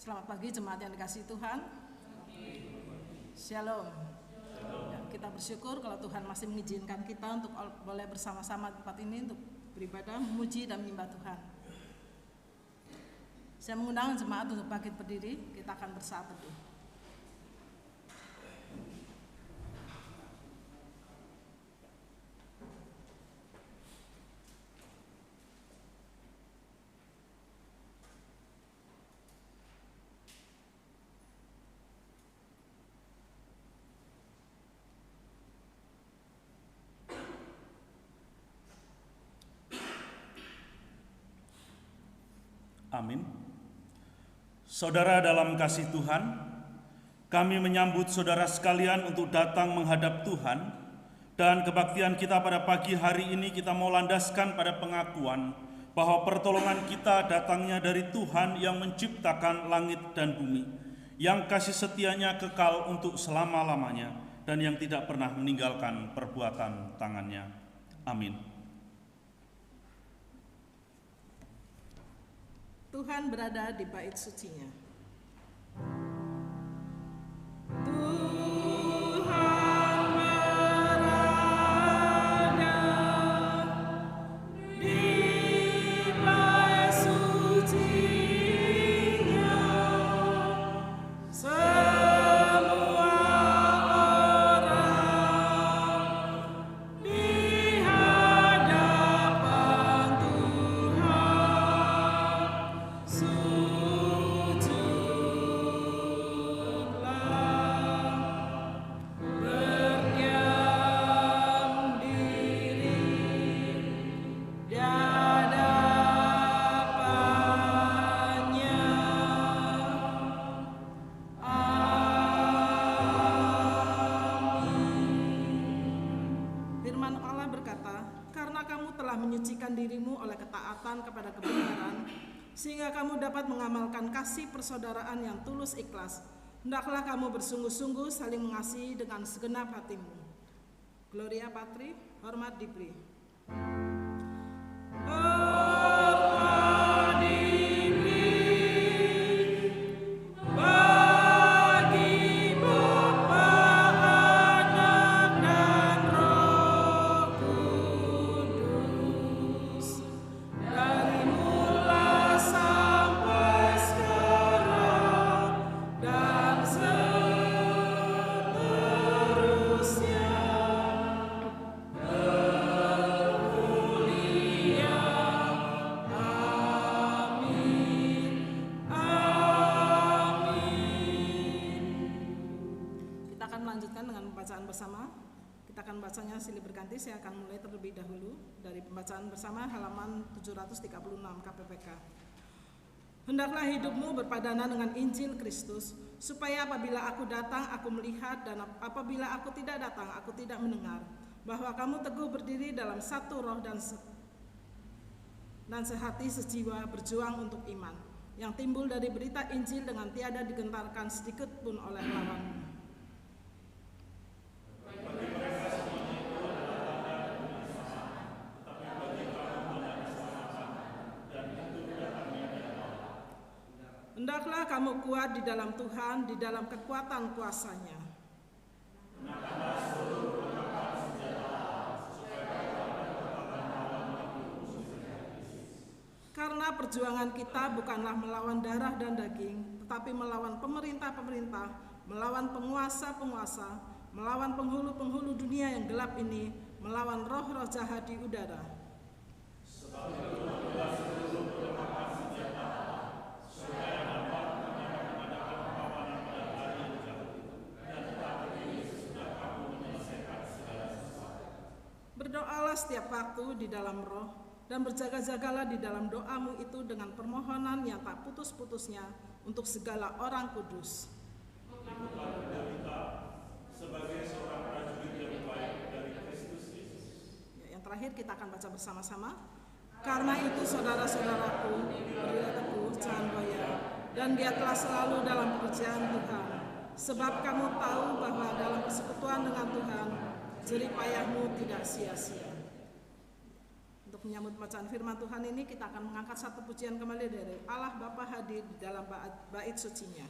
Selamat pagi jemaat yang dikasihi Tuhan. Shalom. Ya, kita bersyukur kalau Tuhan masih mengizinkan kita untuk boleh bersama-sama di tempat ini untuk beribadah, memuji dan menyembah Tuhan. Saya mengundang jemaat untuk bangkit berdiri, kita akan bersaat teduh. Amin. Saudara dalam kasih Tuhan, kami menyambut saudara sekalian untuk datang menghadap Tuhan, dan kebaktian kita pada pagi hari ini kita mau landaskan pada pengakuan bahwa pertolongan kita datangnya dari Tuhan yang menciptakan langit dan bumi, yang kasih setianya kekal untuk selama-lamanya dan yang tidak pernah meninggalkan perbuatan tangannya. Amin. Tuhan berada di bait sucinya. Dirimu oleh ketaatan kepada kebenaran, sehingga kamu dapat mengamalkan kasih persaudaraan yang tulus ikhlas. Hendaklah kamu bersungguh-sungguh saling mengasihi dengan segenap hatimu. Gloria Patri, hormat diberi. Bersama, kita akan bacanya silih berganti. Saya akan mulai terlebih dahulu dari pembacaan bersama halaman 736 KPPK. Hendaklah hidupmu berpadanan dengan Injil Kristus, supaya apabila aku datang aku melihat, dan apabila aku tidak datang aku tidak mendengar, bahwa kamu teguh berdiri dalam satu roh dan sehati sejiwa berjuang untuk iman, yang timbul dari berita Injil dengan tiada digentarkan sedikit pun oleh lawanmu. Hendaklah kamu kuat di dalam Tuhan, di dalam kekuatan kuasa-Nya. Karena perjuangan kita bukanlah melawan darah dan daging, tetapi melawan pemerintah-pemerintah, melawan penguasa-penguasa, melawan penghulu-penghulu dunia yang gelap ini, melawan roh-roh jahat di udara. Berdoalah setiap waktu di dalam roh, dan berjaga-jagalah di dalam doamu itu dengan permohonan yang tak putus-putusnya untuk segala orang kudus. Sebagai seorang prajurit yang baik dari Kristus Yesus. Yang terakhir kita akan baca bersama-sama. Karena itu saudara-saudaraku, berilah teguh, jangan goyah, dan giatlah selalu dalam pekerjaan Tuhan, sebab kamu tahu bahwa dalam persekutuan dengan Tuhan jerih payahmu tidak sia-sia. Untuk menyambut bacaan firman Tuhan ini, kita akan mengangkat satu pujian kembali dari Allah Bapa hadir di dalam bait sucinya.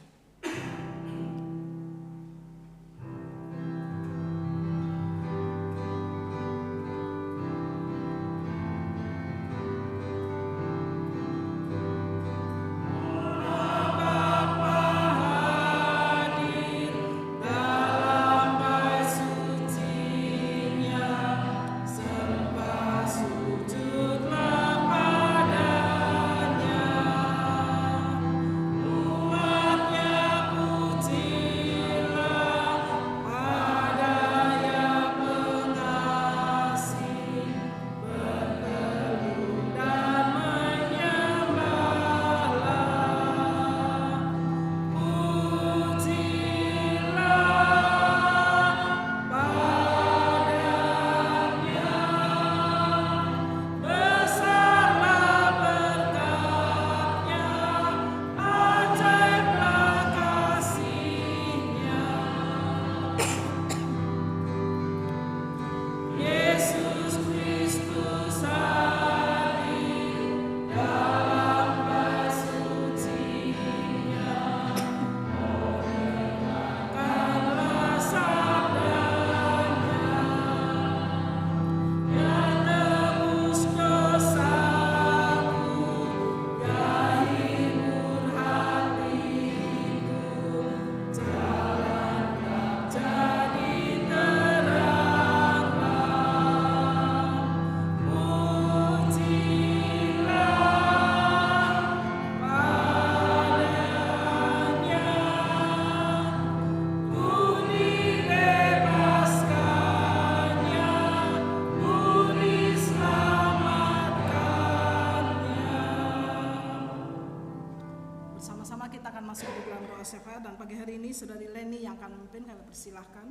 Bersama-sama kita akan masuk di dalam doa syafaat, dan pagi hari ini Saudari Leni yang akan memimpin. Kami persilahkan.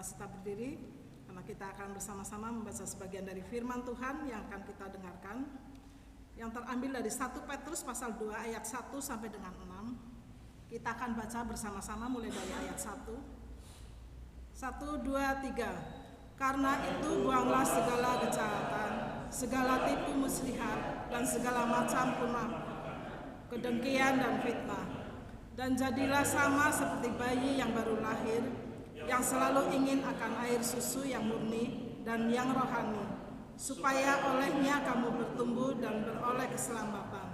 masih tetap berdiri karena kita akan bersama-sama membaca sebagian dari firman Tuhan yang akan kita dengarkan, yang terambil dari 1 Petrus pasal 2 ayat 1 sampai dengan 6. Kita akan baca bersama-sama mulai dari ayat 1. 1, 2, 3. Karena itu buanglah segala kejahatan, segala tipu muslihat, dan segala macam punah, kedengkian dan fitnah. Dan jadilah sama seperti bayi yang baru lahir, yang selalu ingin akan air susu yang murni dan yang rohani, supaya olehnya kamu bertumbuh dan beroleh keselamatan.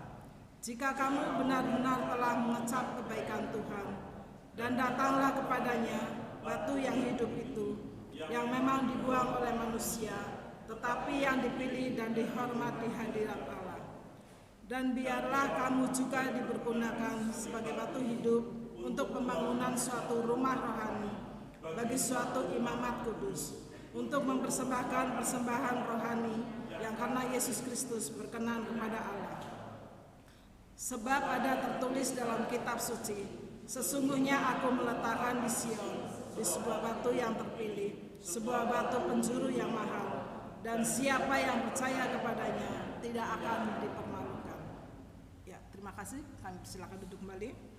Jika kamu benar-benar telah mengecap kebaikan Tuhan, dan datanglah kepadanya, batu yang hidup itu, yang memang dibuang oleh manusia, tetapi yang dipilih dan dihormat di hadirat Allah. Dan biarlah kamu juga dipergunakan sebagai batu hidup untuk pembangunan suatu rumah rohani, bagi suatu imamat kudus, untuk mempersembahkan persembahan rohani yang karena Yesus Kristus berkenan kepada Allah. Sebab ada tertulis dalam kitab suci, sesungguhnya aku meletakkan di Sion, di sebuah batu yang terpilih, sebuah batu penjuru yang mahal, dan siapa yang percaya kepadanya tidak akan dipermalukan. Ya, terima kasih. Kami persilakan duduk kembali.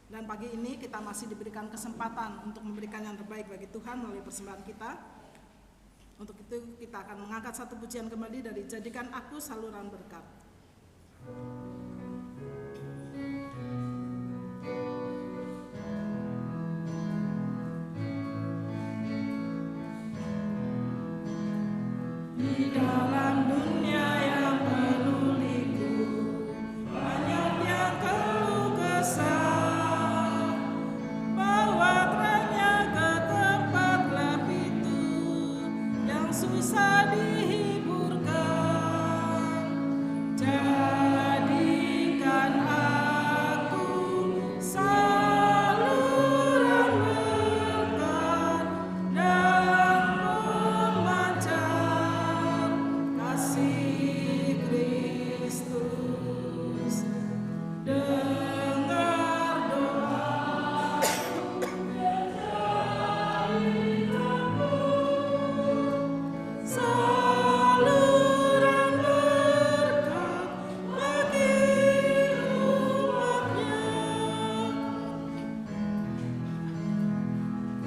Dan pagi ini kita masih diberikan kesempatan untuk memberikan yang terbaik bagi Tuhan melalui persembahan kita. Untuk itu kita akan mengangkat satu pujian kembali dari Jadikan Aku Saluran Berkat. Di dalam dunia yang penuh liku, banyak yang keluh kesah, bawa trennya ke tempat gelap itu yang susah dihiburkan. Jadikan aku saluran berkat dan pemancar kasih Kristus. Dengar doa saluran berkat bagi umatnya.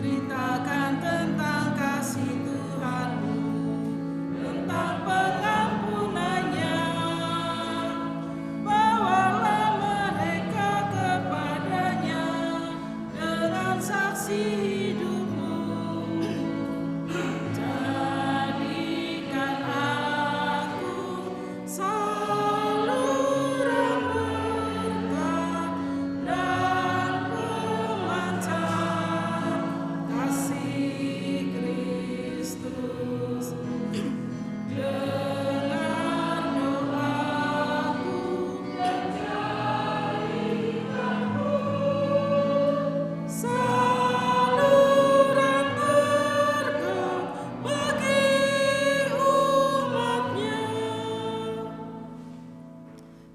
Beritakan tentang kasih Tuhanmu, tentang pengampunannya. Bawalah mereka kepadanya dengan saksi hidupmu. Jadikan aku saluran berkat dan pemancar kasih Kristus. Dengar doaku dan jadikan aku saluran berkat bagi umatnya.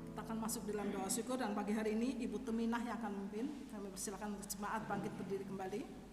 Kita akan masuk dalam doa syukur, dan pagi hari ini Ibu Teminah yang akan memimpin. Kami persilakan jemaat bangkit berdiri kembali.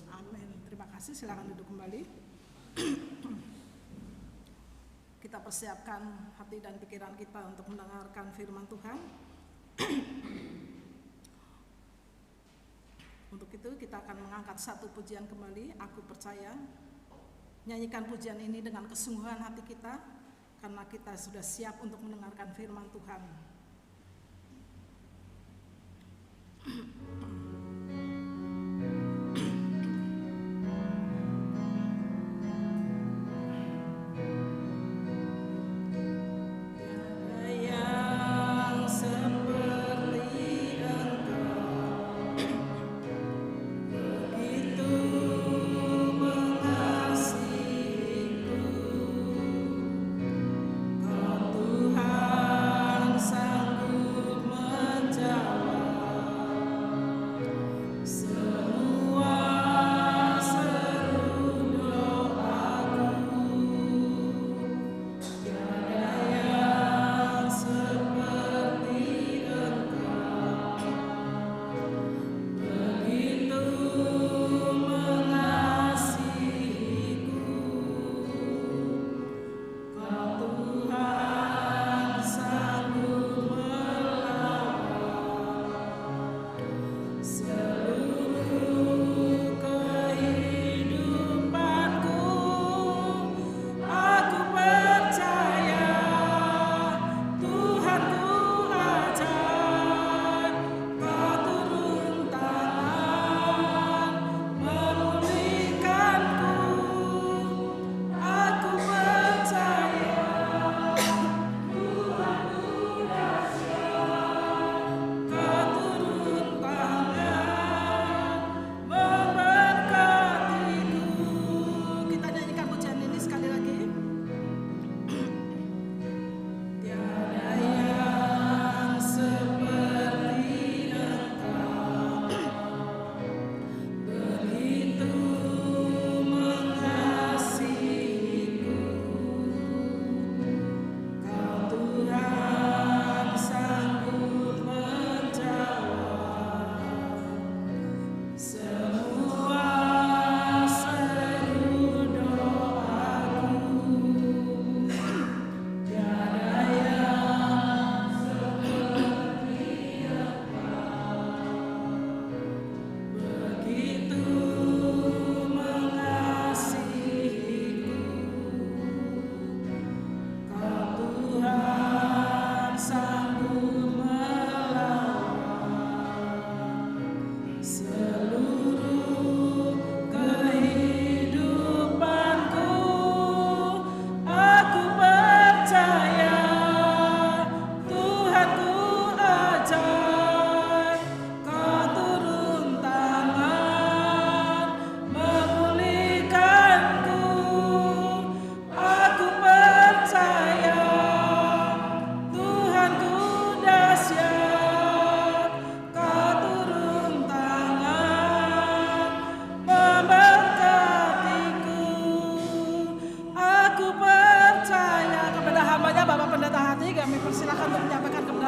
Amin. Terima kasih. Silakan duduk kembali. Kita persiapkan hati dan pikiran kita untuk mendengarkan firman Tuhan. Untuk itu kita akan mengangkat satu pujian kembali, Aku Percaya. Nyanyikan pujian ini dengan kesungguhan hati kita, karena kita sudah siap untuk mendengarkan firman Tuhan.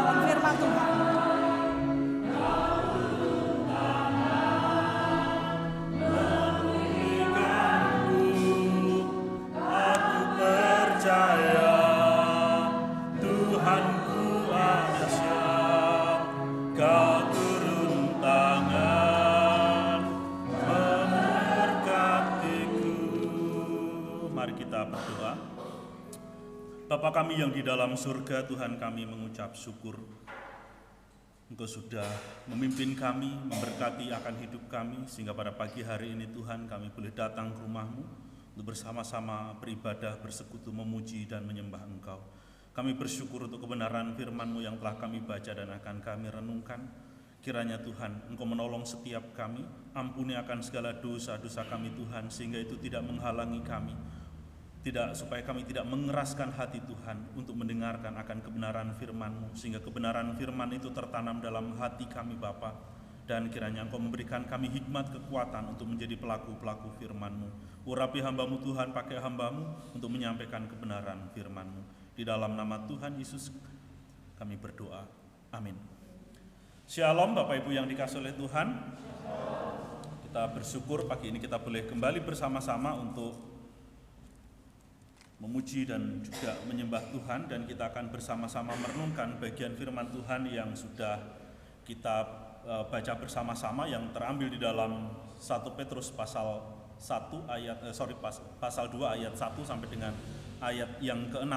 kebenaran firman Tuhan. Bapa kami yang di dalam surga, Tuhan, kami mengucap syukur Engkau sudah memimpin kami, memberkati akan hidup kami, sehingga pada pagi hari ini Tuhan kami boleh datang ke rumah-Mu untuk bersama-sama beribadah, bersekutu, memuji dan menyembah Engkau. Kami bersyukur untuk kebenaran firman-Mu yang telah kami baca dan akan kami renungkan. Kiranya Tuhan Engkau menolong setiap kami, ampuni akan segala dosa-dosa kami Tuhan, sehingga itu tidak menghalangi kami, supaya kami tidak mengeraskan hati Tuhan untuk mendengarkan akan kebenaran firman-Mu, sehingga kebenaran firman itu tertanam dalam hati kami Bapa, dan kiranya Engkau memberikan kami hikmat kekuatan untuk menjadi pelaku-pelaku firman-Mu. Urapi hamba-Mu Tuhan, pakai hamba-Mu untuk menyampaikan kebenaran firman-Mu. Di dalam nama Tuhan Yesus kami berdoa, amin. Shalom Bapak Ibu yang dikasihi oleh Tuhan. Kita bersyukur pagi ini kita boleh kembali bersama-sama untuk memuji dan juga menyembah Tuhan, dan kita akan bersama-sama merenungkan bagian firman Tuhan yang sudah kita baca bersama-sama, yang terambil di dalam 1 Petrus pasal 2 ayat 1 sampai dengan ayat yang ke-6.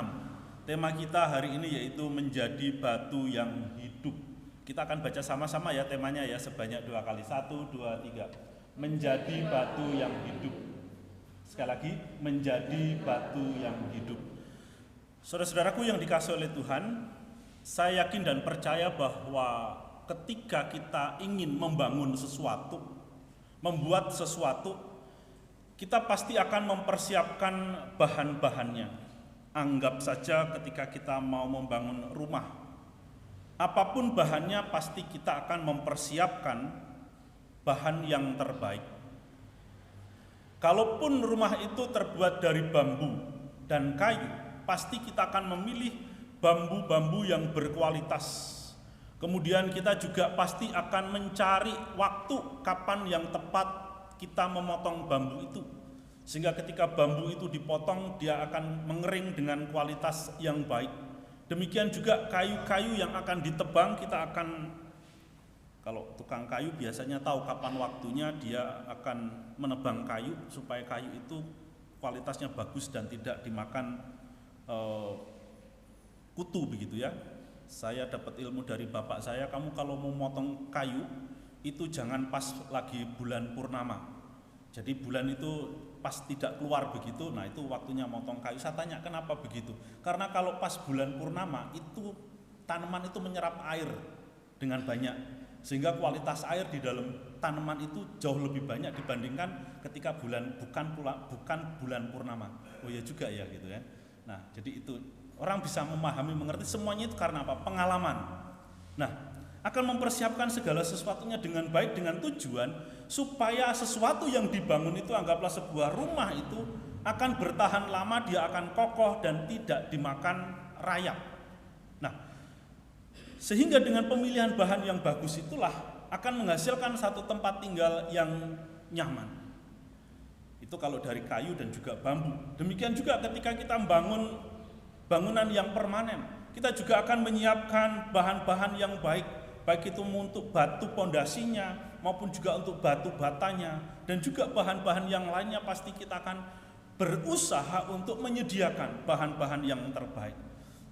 Tema kita hari ini yaitu menjadi batu yang hidup. Kita akan baca sama-sama ya temanya ya, sebanyak 2 kali. 1, 2, 3. Menjadi batu yang hidup. Sekali lagi, menjadi batu yang hidup. Saudara-saudaraku yang dikasihi oleh Tuhan, saya yakin dan percaya bahwa ketika kita ingin membangun sesuatu, membuat sesuatu, kita pasti akan mempersiapkan bahan-bahannya. Anggap saja ketika kita mau membangun rumah, apapun bahannya pasti kita akan mempersiapkan bahan yang terbaik. Kalaupun rumah itu terbuat dari bambu dan kayu, pasti kita akan memilih bambu-bambu yang berkualitas. Kemudian kita juga pasti akan mencari waktu kapan yang tepat kita memotong bambu itu. Sehingga ketika bambu itu dipotong, dia akan mengering dengan kualitas yang baik. Demikian juga kayu-kayu yang akan ditebang, kita akan, kalau tukang kayu biasanya tahu kapan waktunya dia akan menebang kayu supaya kayu itu kualitasnya bagus dan tidak dimakan kutu begitu ya. Saya dapat ilmu dari bapak saya, kamu kalau mau motong kayu itu jangan pas lagi bulan purnama. Jadi bulan itu pas tidak keluar begitu, nah itu waktunya motong kayu. Saya tanya kenapa begitu? Karena kalau pas bulan purnama itu tanaman itu menyerap air dengan banyak, sehingga kualitas air di dalam tanaman itu jauh lebih banyak dibandingkan ketika bukan bulan purnama. Oh ya juga ya gitu ya. Nah, jadi itu orang bisa memahami, mengerti semuanya itu karena apa? Pengalaman. Nah, akan mempersiapkan segala sesuatunya dengan baik, dengan tujuan supaya sesuatu yang dibangun itu, anggaplah sebuah rumah itu akan bertahan lama, dia akan kokoh dan tidak dimakan rayap. Nah, sehingga dengan pemilihan bahan yang bagus itulah akan menghasilkan satu tempat tinggal yang nyaman. Itu kalau dari kayu dan juga bambu. Demikian juga ketika kita membangun bangunan yang permanen, kita juga akan menyiapkan bahan-bahan yang baik, baik itu untuk batu pondasinya maupun juga untuk batu batanya, dan juga bahan-bahan yang lainnya pasti kita akan berusaha untuk menyediakan bahan-bahan yang terbaik.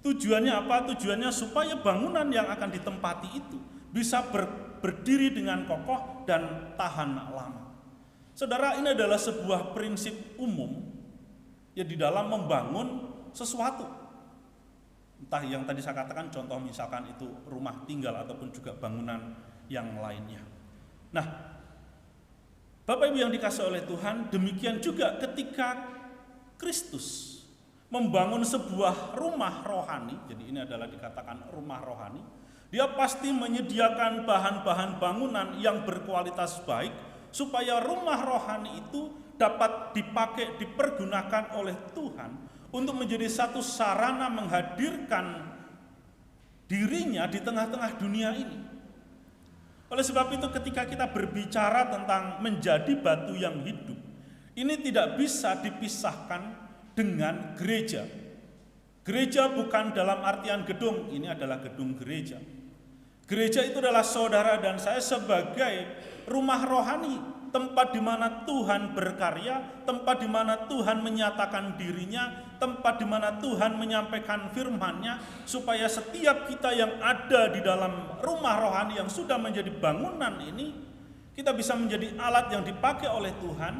Tujuannya apa? Tujuannya supaya bangunan yang akan ditempati itu bisa berdiri dengan kokoh dan tahan lama. Saudara, ini adalah sebuah prinsip umum ya di dalam membangun sesuatu. Entah yang tadi saya katakan, contoh misalkan itu rumah tinggal ataupun juga bangunan yang lainnya. Nah, Bapak Ibu yang dikasihi oleh Tuhan, demikian juga ketika Kristus membangun sebuah rumah rohani, jadi ini adalah dikatakan rumah rohani, dia pasti menyediakan bahan-bahan bangunan yang berkualitas baik, supaya rumah rohani itu dapat dipakai, dipergunakan oleh Tuhan untuk menjadi satu sarana menghadirkan dirinya di tengah-tengah dunia ini. Oleh sebab itu ketika kita berbicara tentang menjadi batu yang hidup, ini tidak bisa dipisahkan dengan gereja. Gereja bukan dalam artian gedung, ini adalah gedung gereja. Gereja itu adalah saudara dan saya sebagai rumah rohani, tempat di mana Tuhan berkarya, tempat di mana Tuhan menyatakan dirinya, tempat di mana Tuhan menyampaikan firman-Nya, supaya setiap kita yang ada di dalam rumah rohani yang sudah menjadi bangunan ini, kita bisa menjadi alat yang dipakai oleh Tuhan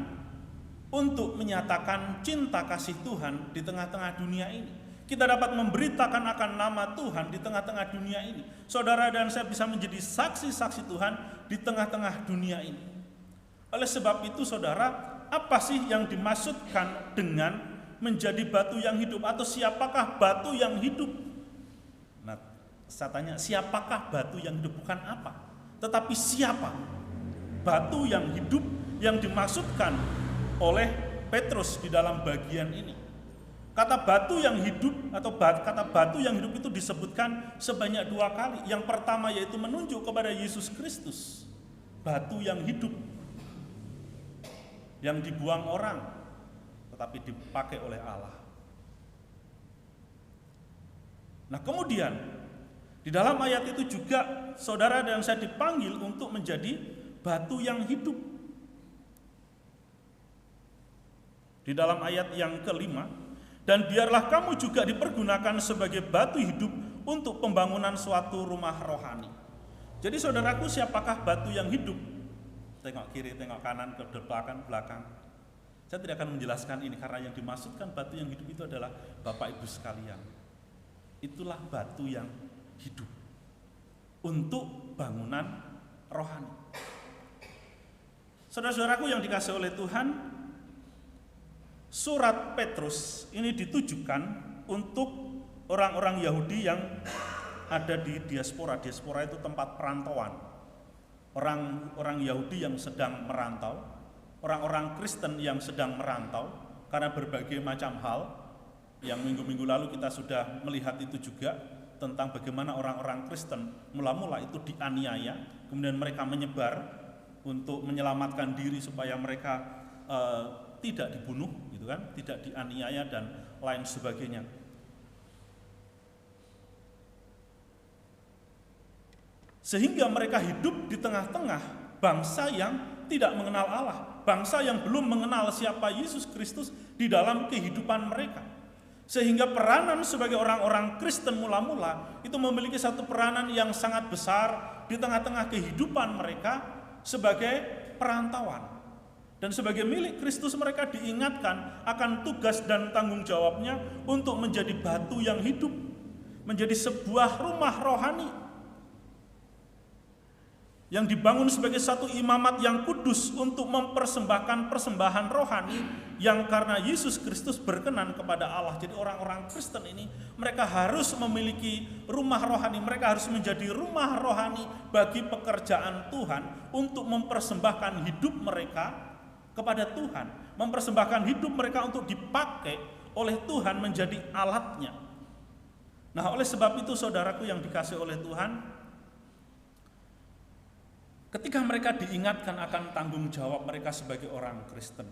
untuk menyatakan cinta kasih Tuhan di tengah-tengah dunia ini. Kita dapat memberitakan akan nama Tuhan di tengah-tengah dunia ini. Saudara dan saya bisa menjadi saksi-saksi Tuhan di tengah-tengah dunia ini. Oleh sebab itu saudara, apa sih yang dimaksudkan dengan menjadi batu yang hidup? Atau siapakah batu yang hidup? Nah, saya tanya, siapakah batu yang hidup? Bukan apa, tetapi siapa batu yang hidup yang dimaksudkan oleh Petrus di dalam bagian ini. Kata batu yang hidup atau kata batu yang hidup itu disebutkan sebanyak 2 kali. Yang pertama yaitu menunjuk kepada Yesus Kristus, batu yang hidup, yang dibuang orang tetapi dipakai oleh Allah. Nah kemudian di dalam ayat itu juga saudara dan saya dipanggil untuk menjadi batu yang hidup. Di dalam ayat yang kelima, dan biarlah kamu juga dipergunakan sebagai batu hidup untuk pembangunan suatu rumah rohani. Jadi saudaraku, siapakah batu yang hidup? Tengok kiri, tengok kanan, ke belakang. Saya tidak akan menjelaskan ini karena yang dimaksudkan batu yang hidup itu adalah Bapak Ibu sekalian. Itulah batu yang hidup untuk bangunan rohani. Saudara-saudaraku yang dikasihi oleh Tuhan, surat Petrus ini ditujukan untuk orang-orang Yahudi yang ada di diaspora. Diaspora itu tempat perantauan. Orang Yahudi yang sedang merantau, orang-orang Kristen yang sedang merantau karena berbagai macam hal. Yang minggu-minggu lalu kita sudah melihat itu juga tentang bagaimana orang-orang Kristen mula-mula itu dianiaya, kemudian mereka menyebar untuk menyelamatkan diri supaya mereka tidak dibunuh, gitu kan, tidak dianiaya dan lain sebagainya. Sehingga mereka hidup di tengah-tengah bangsa yang tidak mengenal Allah, bangsa yang belum mengenal siapa Yesus Kristus di dalam kehidupan mereka. Sehingga peranan sebagai orang-orang Kristen mula-mula itu memiliki satu peranan yang sangat besar di tengah-tengah kehidupan mereka sebagai perantauan. Dan sebagai milik Kristus mereka diingatkan akan tugas dan tanggung jawabnya untuk menjadi batu yang hidup, menjadi sebuah rumah rohani yang dibangun sebagai satu imamat yang kudus untuk mempersembahkan persembahan rohani yang karena Yesus Kristus berkenan kepada Allah. Jadi orang-orang Kristen ini mereka harus memiliki rumah rohani, mereka harus menjadi rumah rohani bagi pekerjaan Tuhan untuk mempersembahkan hidup mereka kepada Tuhan, mempersembahkan hidup mereka untuk dipakai oleh Tuhan menjadi alatnya. Nah, oleh sebab itu saudaraku yang dikasihi oleh Tuhan, ketika mereka diingatkan akan tanggung jawab mereka sebagai orang Kristen,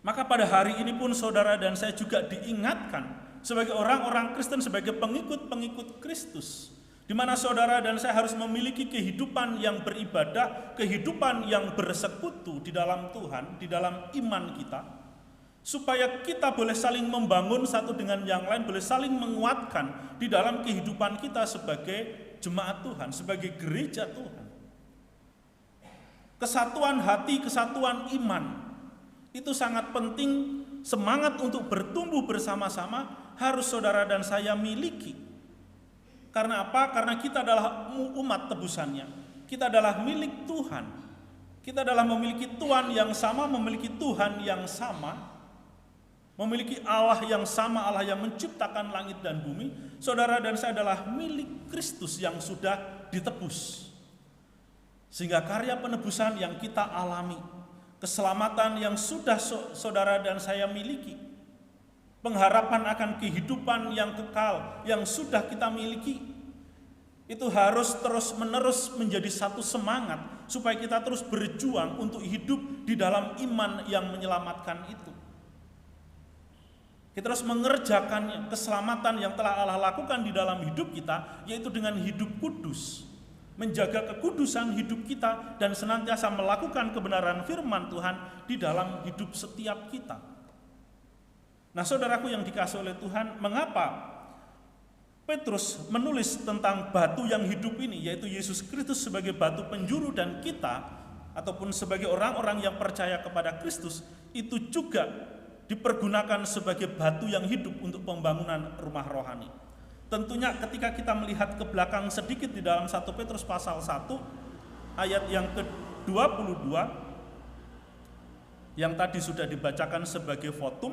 maka pada hari ini pun saudara dan saya juga diingatkan sebagai orang-orang Kristen, sebagai pengikut-pengikut Kristus, di mana saudara dan saya harus memiliki kehidupan yang beribadah, kehidupan yang bersekutu di dalam Tuhan, di dalam iman kita, supaya kita boleh saling membangun satu dengan yang lain, boleh saling menguatkan di dalam kehidupan kita sebagai jemaat Tuhan, sebagai gereja Tuhan. Kesatuan hati, kesatuan iman, itu sangat penting. Semangat untuk bertumbuh bersama-sama harus saudara dan saya miliki. Karena apa? Karena kita adalah umat tebusannya. Kita adalah milik Tuhan. Kita adalah memiliki Tuhan yang sama, memiliki Tuhan yang sama, memiliki Allah yang sama, Allah yang menciptakan langit dan bumi. Saudara dan saya adalah milik Kristus yang sudah ditebus. Sehingga karya penebusan yang kita alami, keselamatan yang sudah saudara dan saya miliki, pengharapan akan kehidupan yang kekal yang sudah kita miliki, itu harus terus-menerus menjadi satu semangat supaya kita terus berjuang untuk hidup di dalam iman yang menyelamatkan itu. Kita harus mengerjakan keselamatan yang telah Allah lakukan di dalam hidup kita, yaitu dengan hidup kudus, menjaga kekudusan hidup kita dan senantiasa melakukan kebenaran firman Tuhan di dalam hidup setiap kita. Nah, saudaraku yang dikasihi oleh Tuhan, mengapa Petrus menulis tentang batu yang hidup ini, yaitu Yesus Kristus sebagai batu penjuru, dan kita ataupun sebagai orang-orang yang percaya kepada Kristus itu juga dipergunakan sebagai batu yang hidup untuk pembangunan rumah rohani. Tentunya ketika kita melihat ke belakang sedikit di dalam 1 Petrus pasal 1 ayat yang ke-22 yang tadi sudah dibacakan sebagai votum,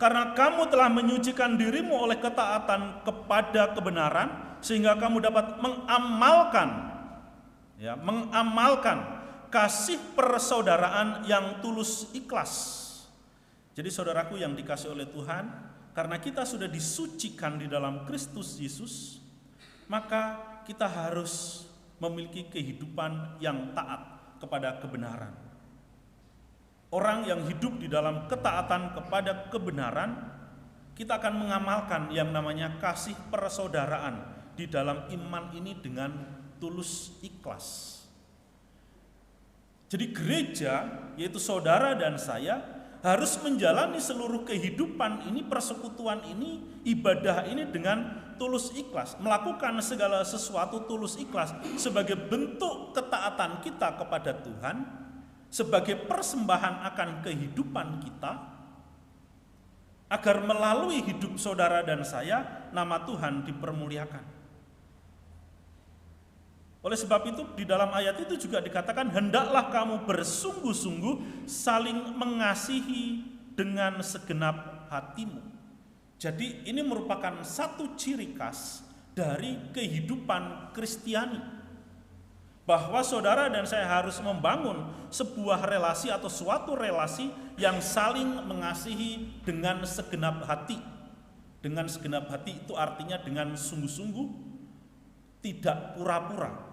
karena kamu telah menyucikan dirimu oleh ketaatan kepada kebenaran, sehingga kamu dapat mengamalkan kasih persaudaraan yang tulus ikhlas. Jadi saudaraku yang dikasihi oleh Tuhan, karena kita sudah disucikan di dalam Kristus Yesus, maka kita harus memiliki kehidupan yang taat kepada kebenaran. Orang yang hidup di dalam ketaatan kepada kebenaran, kita akan mengamalkan yang namanya kasih persaudaraan di dalam iman ini dengan tulus ikhlas. Jadi gereja, yaitu saudara dan saya, harus menjalani seluruh kehidupan ini, persekutuan ini, ibadah ini dengan tulus ikhlas, melakukan segala sesuatu tulus ikhlas sebagai bentuk ketaatan kita kepada Tuhan, sebagai persembahan akan kehidupan kita, agar melalui hidup saudara dan saya, nama Tuhan dipermuliakan. Oleh sebab itu, di dalam ayat itu juga dikatakan, hendaklah kamu bersungguh-sungguh saling mengasihi dengan segenap hatimu. Jadi ini merupakan satu ciri khas dari kehidupan Kristiani, bahwa saudara dan saya harus membangun sebuah relasi atau suatu relasi yang saling mengasihi dengan segenap hati. Dengan segenap hati itu artinya dengan sungguh-sungguh, tidak pura-pura.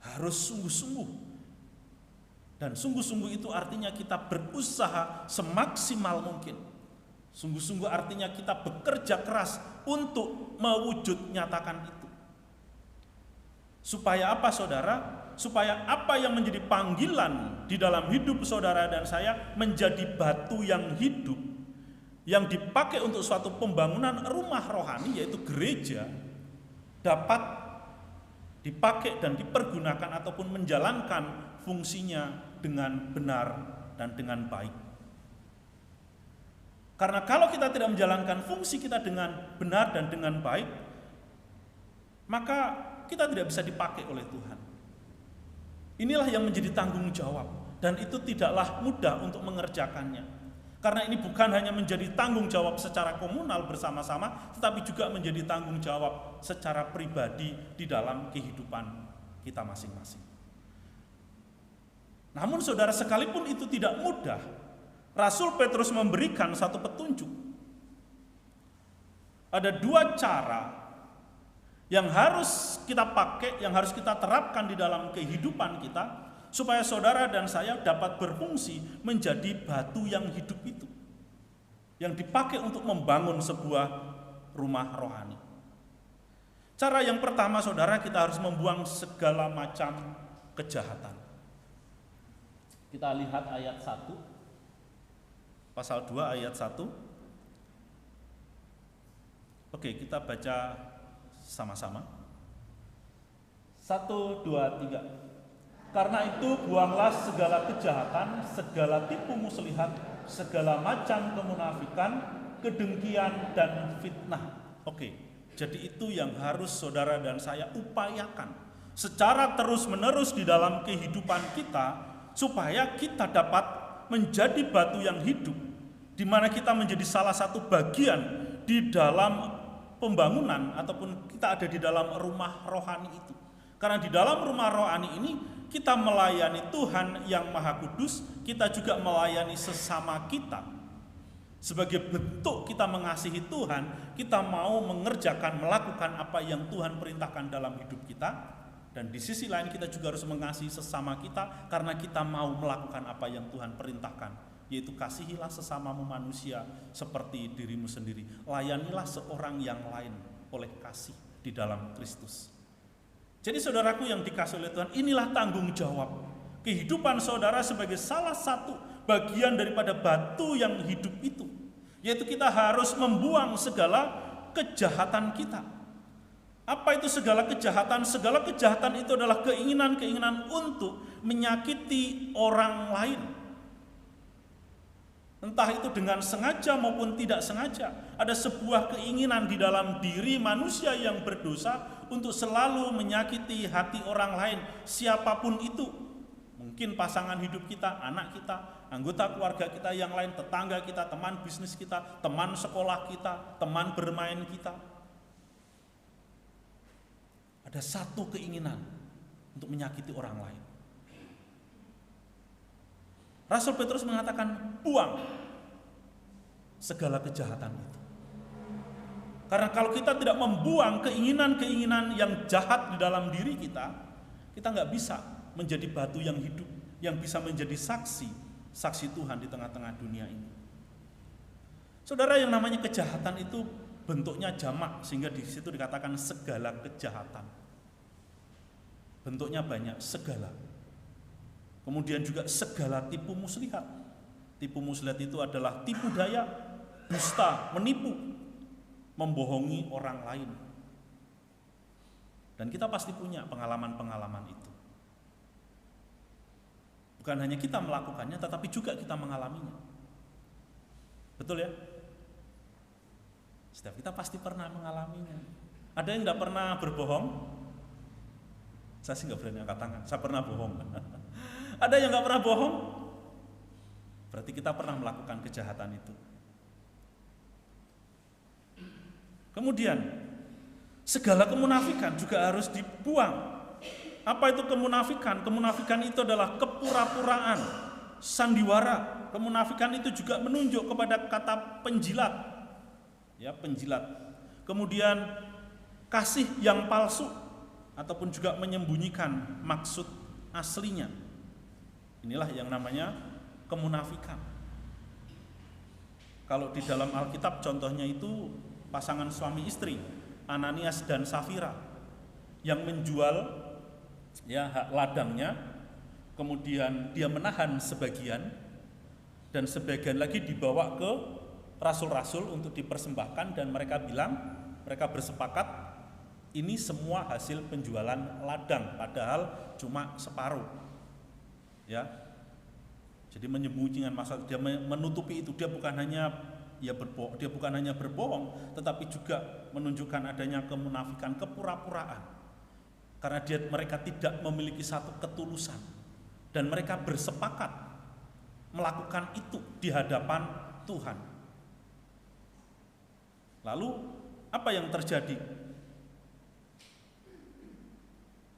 Harus sungguh-sungguh. Dan sungguh-sungguh itu artinya kita berusaha semaksimal mungkin. Sungguh-sungguh artinya kita bekerja keras untuk mewujud nyatakan itu. Supaya apa saudara? Supaya apa yang menjadi panggilan di dalam hidup saudara dan saya menjadi batu yang hidup, yang dipakai untuk suatu pembangunan rumah rohani, yaitu gereja, dapat dipakai dan dipergunakan ataupun menjalankan fungsinya dengan benar dan dengan baik. Karena kalau kita tidak menjalankan fungsi kita dengan benar dan dengan baik, maka kita tidak bisa dipakai oleh Tuhan. Inilah yang menjadi tanggung jawab, dan itu tidaklah mudah untuk mengerjakannya. Karena ini bukan hanya menjadi tanggung jawab secara komunal bersama-sama, tetapi juga menjadi tanggung jawab secara pribadi di dalam kehidupan kita masing-masing. Namun saudara, sekalipun itu tidak mudah, Rasul Petrus memberikan satu petunjuk. Ada dua cara yang harus kita pakai, yang harus kita terapkan di dalam kehidupan kita, supaya saudara dan saya dapat berfungsi menjadi batu yang hidup itu, yang dipakai untuk membangun sebuah rumah rohani. Cara yang pertama saudara, kita harus membuang segala macam kejahatan. Kita lihat ayat 1, pasal 2 ayat 1. Oke, kita baca sama-sama. 1, 2, 3. Karena itu buanglah segala kejahatan, segala tipu muslihat, segala macam kemunafikan, kedengkian dan fitnah. Oke, jadi itu yang harus saudara dan saya upayakan secara terus-menerus di dalam kehidupan kita, supaya kita dapat menjadi batu yang hidup, di mana kita menjadi salah satu bagian di dalam pembangunan ataupun kita ada di dalam rumah rohani itu. Karena di dalam rumah rohani ini kita melayani Tuhan yang Maha Kudus, kita juga melayani sesama kita. Sebagai bentuk kita mengasihi Tuhan, kita mau mengerjakan, melakukan apa yang Tuhan perintahkan dalam hidup kita. Dan di sisi lain kita juga harus mengasihi sesama kita karena kita mau melakukan apa yang Tuhan perintahkan, yaitu kasihilah sesamamu manusia seperti dirimu sendiri. Layanilah seorang yang lain oleh kasih di dalam Kristus. Jadi saudaraku yang dikasihi oleh Tuhan, inilah tanggung jawab kehidupan saudara sebagai salah satu bagian daripada batu yang hidup itu, yaitu kita harus membuang segala kejahatan kita. Apa itu segala kejahatan? Segala kejahatan itu adalah keinginan-keinginan untuk menyakiti orang lain. Entah itu dengan sengaja maupun tidak sengaja. Ada sebuah keinginan di dalam diri manusia yang berdosa untuk selalu menyakiti hati orang lain, siapapun itu. Mungkin pasangan hidup kita, anak kita, anggota keluarga kita yang lain, tetangga kita, teman bisnis kita, teman sekolah kita, teman bermain kita. Ada satu keinginan untuk menyakiti orang lain. Rasul Petrus mengatakan, buang segala kejahatan itu. Karena kalau kita tidak membuang keinginan-keinginan yang jahat di dalam diri kita nggak bisa menjadi batu yang hidup, yang bisa menjadi saksi Tuhan di tengah-tengah dunia ini. Saudara, yang namanya kejahatan itu bentuknya jamak, sehingga di situ dikatakan segala kejahatan. Bentuknya banyak, segala. Kemudian juga segala tipu muslihat. Tipu muslihat itu adalah tipu daya, dusta, menipu, membohongi orang lain. Dan kita pasti punya pengalaman-pengalaman itu. Bukan hanya kita melakukannya, tetapi juga kita mengalaminya. Betul ya? Setiap kita pasti pernah mengalaminya. Ada yang tidak pernah berbohong? Saya sih nggak berani angkat tangan. Saya pernah bohong. Ada yang nggak pernah bohong? Berarti kita pernah melakukan kejahatan itu. Kemudian segala kemunafikan juga harus dibuang. Apa itu kemunafikan? Kemunafikan itu adalah kepura-puraan, sandiwara. Kemunafikan itu juga menunjuk kepada kata penjilat. Ya, penjilat. Kemudian kasih yang palsu ataupun juga menyembunyikan maksud aslinya. Inilah yang namanya kemunafikan. Kalau di dalam Alkitab contohnya itu pasangan suami istri, Ananias dan Safira, yang menjual hak ladangnya, kemudian dia menahan sebagian dan sebagian lagi dibawa ke rasul-rasul untuk dipersembahkan, dan mereka bersepakat ini semua hasil penjualan ladang, padahal cuma separuh. Ya. Jadi menyembunyikan maksud, dia menutupi itu. Dia bukan hanya berbohong, tetapi juga menunjukkan adanya kemunafikan, kepura-puraan. Karena mereka tidak memiliki satu ketulusan, dan mereka bersepakat melakukan itu di hadapan Tuhan. Lalu apa yang terjadi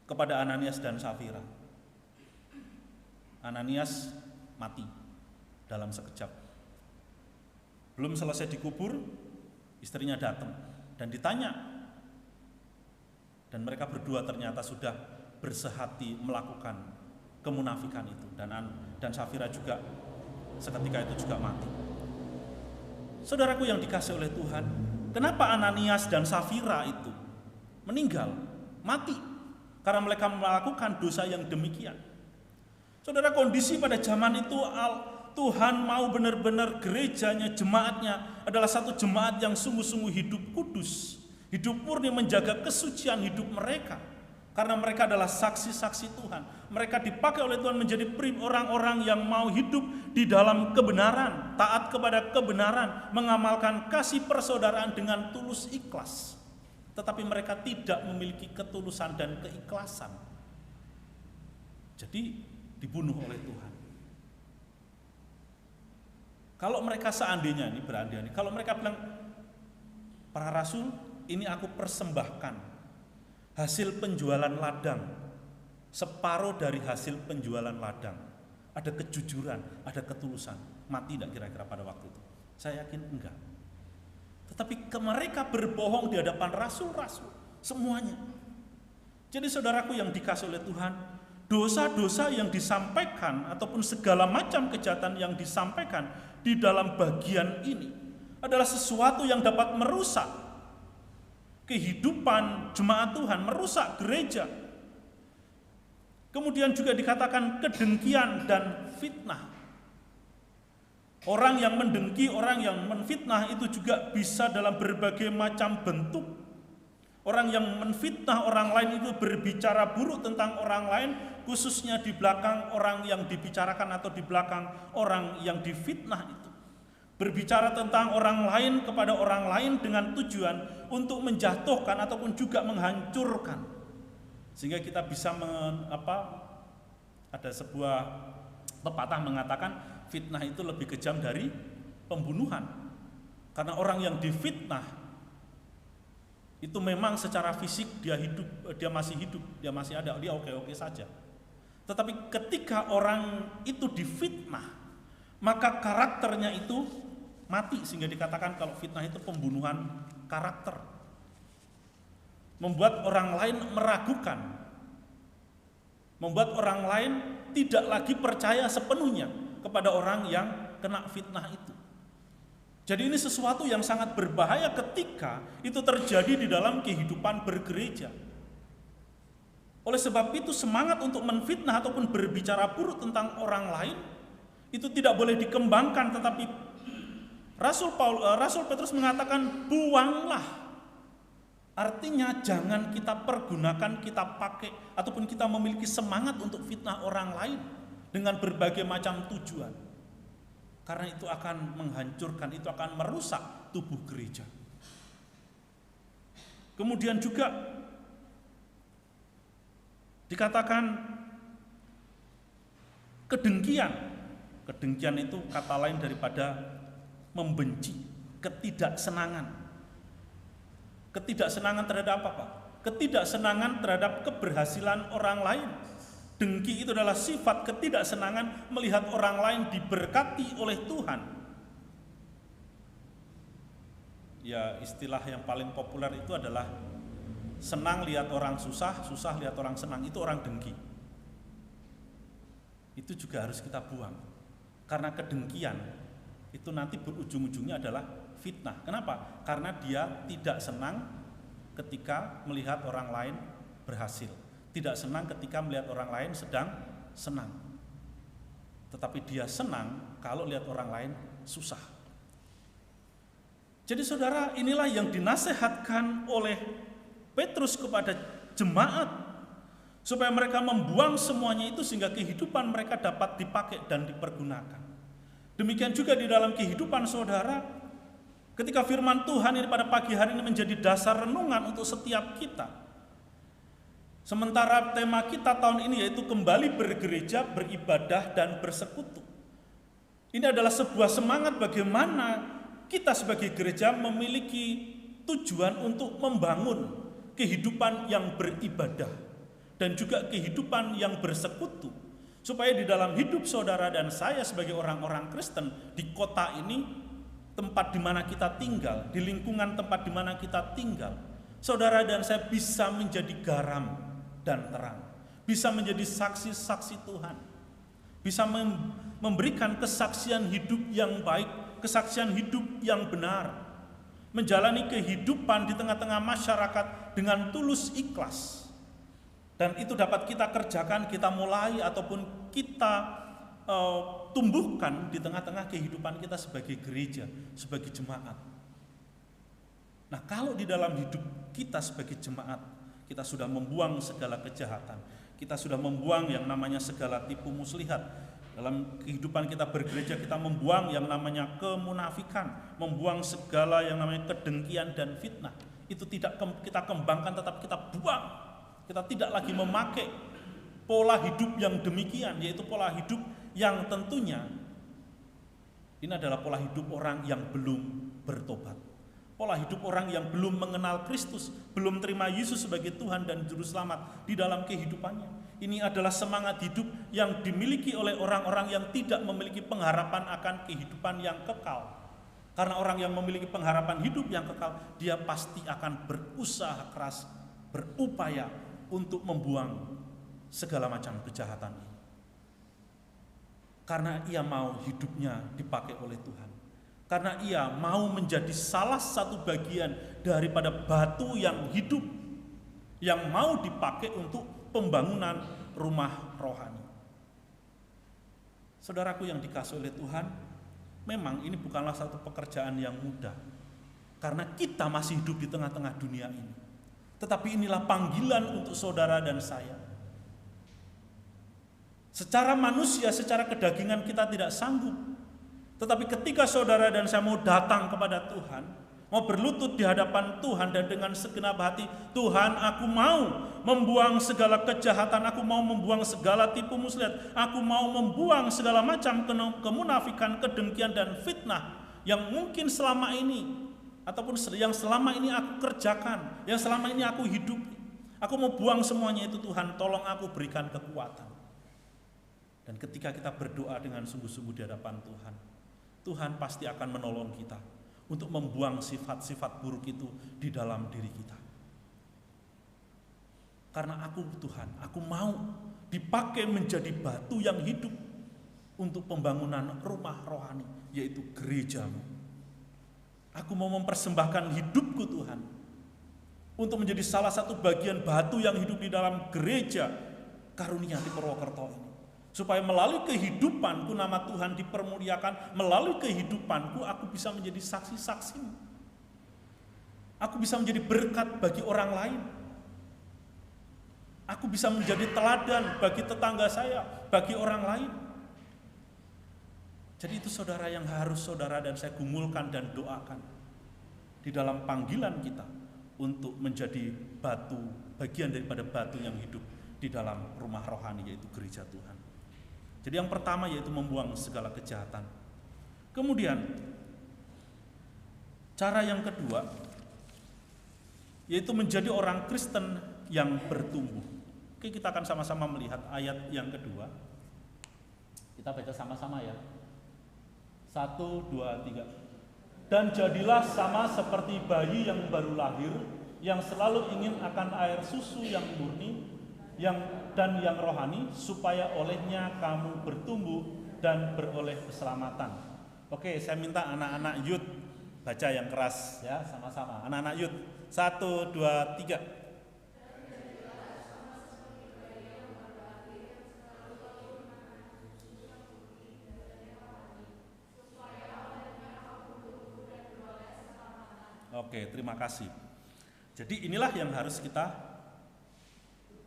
kepada Ananias dan Safira? Ananias mati dalam sekejap. Belum selesai dikubur, istrinya datang dan ditanya. Dan mereka berdua ternyata sudah bersehati melakukan kemunafikan itu. Dan Safira juga seketika itu juga mati. Saudaraku yang dikasihi oleh Tuhan, kenapa Ananias dan Safira itu meninggal, mati? Karena mereka melakukan dosa yang demikian. Saudara, kondisi pada zaman itu Tuhan mau benar-benar gerejanya, jemaatnya adalah satu jemaat yang sungguh-sungguh hidup kudus, hidup murni, menjaga kesucian hidup mereka. Karena mereka adalah saksi-saksi Tuhan. Mereka dipakai oleh Tuhan menjadi orang-orang yang mau hidup di dalam kebenaran, taat kepada kebenaran, mengamalkan kasih persaudaraan dengan tulus ikhlas. Tetapi mereka tidak memiliki ketulusan dan keikhlasan. Jadi dibunuh oleh Tuhan. Kalau mereka seandainya, ini berandai-andai, kalau mereka bilang, para rasul, ini aku persembahkan hasil penjualan ladang, separuh dari hasil penjualan ladang. Ada kejujuran, ada ketulusan. Mati tidak kira-kira pada waktu itu? Saya yakin enggak. Tetapi mereka berbohong di hadapan rasul-rasul, semuanya. Jadi saudaraku yang dikasihi oleh Tuhan, dosa-dosa yang disampaikan ataupun segala macam kejahatan yang disampaikan di dalam bagian ini adalah sesuatu yang dapat merusak kehidupan jemaat Tuhan, merusak gereja. Kemudian juga dikatakan kedengkian dan fitnah. Orang yang mendengki, orang yang menfitnah itu juga bisa dalam berbagai macam bentuk. Orang yang menfitnah orang lain itu berbicara buruk tentang orang lain, khususnya di belakang orang yang dibicarakan atau di belakang orang yang difitnah itu. Berbicara tentang orang lain kepada orang lain dengan tujuan untuk menjatuhkan ataupun juga menghancurkan. Sehingga kita bisa ada sebuah pepatah mengatakan fitnah itu lebih kejam dari pembunuhan. Karena orang yang difitnah itu memang secara fisik dia hidup, dia masih hidup, dia masih ada, dia oke-oke saja. Tetapi ketika orang itu difitnah, maka karakternya itu mati, sehingga dikatakan kalau fitnah itu pembunuhan karakter. Membuat orang lain meragukan. Membuat orang lain tidak lagi percaya sepenuhnya kepada orang yang kena fitnah itu. Jadi ini sesuatu yang sangat berbahaya ketika itu terjadi di dalam kehidupan bergereja. Oleh sebab itu semangat untuk menfitnah ataupun berbicara buruk tentang orang lain itu tidak boleh dikembangkan, tetapi Rasul Petrus mengatakan buanglah. Artinya jangan kita pergunakan, kita pakai ataupun kita memiliki semangat untuk fitnah orang lain dengan berbagai macam tujuan. Karena itu akan menghancurkan, itu akan merusak tubuh gereja. Kemudian juga dikatakan kedengkian. Kedengkian itu kata lain daripada membenci, ketidaksenangan. Ketidaksenangan terhadap apa? Ketidaksenangan terhadap keberhasilan orang lain. Dengki itu adalah sifat ketidaksenangan melihat orang lain diberkati oleh Tuhan. Ya, istilah yang paling populer itu adalah senang lihat orang susah, susah lihat orang senang. Itu orang dengki. Itu juga harus kita buang. Karena kedengkian itu nanti berujung-ujungnya adalah fitnah. Kenapa? Karena dia tidak senang ketika melihat orang lain berhasil. Tidak senang ketika melihat orang lain sedang senang. Tetapi dia senang kalau lihat orang lain susah. Jadi saudara, inilah yang dinasehatkan oleh Petrus kepada jemaat, supaya mereka membuang semuanya itu sehingga kehidupan mereka dapat dipakai dan dipergunakan. Demikian juga di dalam kehidupan saudara, ketika firman Tuhan ini pada pagi hari ini menjadi dasar renungan untuk setiap kita. Sementara tema kita tahun ini yaitu kembali bergereja, beribadah, dan bersekutu. Ini adalah sebuah semangat bagaimana kita sebagai gereja memiliki tujuan untuk membangun kehidupan yang beribadah dan juga kehidupan yang bersekutu. Supaya di dalam hidup saudara dan saya sebagai orang-orang Kristen di kota ini, tempat di mana kita tinggal, di lingkungan tempat di mana kita tinggal, saudara dan saya bisa menjadi garam dan terang, bisa menjadi saksi-saksi Tuhan, bisa memberikan kesaksian hidup yang baik, kesaksian hidup yang benar, menjalani kehidupan di tengah-tengah masyarakat dengan tulus ikhlas. Dan itu dapat kita kerjakan, kita mulai ataupun kita tumbuhkan di tengah-tengah kehidupan kita sebagai gereja, sebagai jemaat. Nah, kalau di dalam hidup kita sebagai jemaat kita sudah membuang segala kejahatan, kita sudah membuang yang namanya segala tipu muslihat. Dalam kehidupan kita bergereja kita membuang yang namanya kemunafikan, membuang segala yang namanya kedengkian dan fitnah. Itu tidak kita kembangkan, tetap kita buang. Kita tidak lagi memakai pola hidup yang demikian, yaitu pola hidup yang tentunya ini adalah pola hidup orang yang belum bertobat. Pola hidup orang yang belum mengenal Kristus, belum terima Yesus sebagai Tuhan dan Juru Selamat di dalam kehidupannya. Ini adalah semangat hidup yang dimiliki oleh orang-orang yang tidak memiliki pengharapan akan kehidupan yang kekal. Karena orang yang memiliki pengharapan hidup yang kekal, dia pasti akan berusaha keras, berupaya untuk membuang segala macam kejahatan ini. Karena ia mau hidupnya dipakai oleh Tuhan. Karena ia mau menjadi salah satu bagian daripada batu yang hidup, yang mau dipakai untuk pembangunan rumah rohani. Saudaraku yang dikasihi oleh Tuhan, memang ini bukanlah satu pekerjaan yang mudah, karena kita masih hidup di tengah-tengah dunia ini. Tetapi inilah panggilan untuk saudara dan saya. Secara manusia, secara kedagingan kita tidak sanggup. Tetapi ketika saudara dan saya mau datang kepada Tuhan, mau berlutut di hadapan Tuhan dan dengan segenap hati, Tuhan, aku mau membuang segala kejahatan, aku mau membuang segala tipu muslihat, aku mau membuang segala macam kemunafikan, kedengkian dan fitnah yang mungkin selama ini ataupun yang selama ini aku kerjakan, yang selama ini aku hidupi. Aku mau buang semuanya itu, Tuhan, tolong aku berikan kekuatan. Dan ketika kita berdoa dengan sungguh-sungguh di hadapan Tuhan, Tuhan pasti akan menolong kita untuk membuang sifat-sifat buruk itu di dalam diri kita. Karena aku, Tuhan, aku mau dipakai menjadi batu yang hidup untuk pembangunan rumah rohani, yaitu gerejamu. Aku mau mempersembahkan hidupku, Tuhan, untuk menjadi salah satu bagian batu yang hidup di dalam gereja karunia di Purwokerto ini. Supaya melalui kehidupanku nama Tuhan dipermuliakan, melalui kehidupanku aku bisa menjadi saksi-saksimu. Aku bisa menjadi berkat bagi orang lain. Aku bisa menjadi teladan bagi tetangga saya, bagi orang lain. Jadi itu saudara yang harus saudara dan saya gumulkan dan doakan di dalam panggilan kita untuk menjadi batu, bagian daripada batu yang hidup di dalam rumah rohani, yaitu gereja Tuhan. Jadi yang pertama yaitu membuang segala kejahatan. Kemudian cara yang kedua yaitu menjadi orang Kristen yang bertumbuh. Oke, kita akan sama-sama melihat ayat yang kedua. Kita baca sama-sama ya. 1, 2, 3. Dan jadilah sama seperti bayi yang baru lahir, yang selalu ingin akan air susu yang murni, yang rohani, supaya olehnya kamu bertumbuh dan beroleh keselamatan. Oke, saya minta anak-anak youth baca yang keras ya, sama-sama. Anak-anak youth, 1, 2, 3. Oke, terima kasih. Jadi inilah yang harus kita,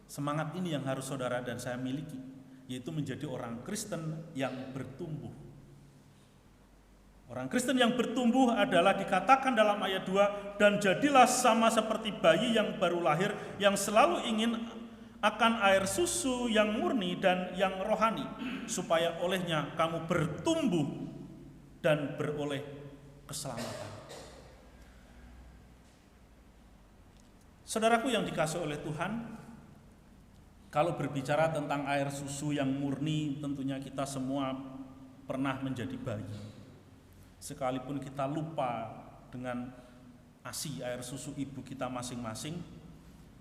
semangat ini yang harus saudara dan saya miliki, yaitu menjadi orang Kristen yang bertumbuh. Orang Kristen yang bertumbuh adalah dikatakan dalam ayat 2, dan jadilah sama seperti bayi yang baru lahir, yang selalu ingin akan air susu yang murni dan yang rohani, supaya olehnya kamu bertumbuh dan beroleh keselamatan. Saudaraku yang dikasihi oleh Tuhan, kalau berbicara tentang air susu yang murni, tentunya kita semua pernah menjadi bayi. Sekalipun kita lupa dengan ASI air susu ibu kita masing-masing,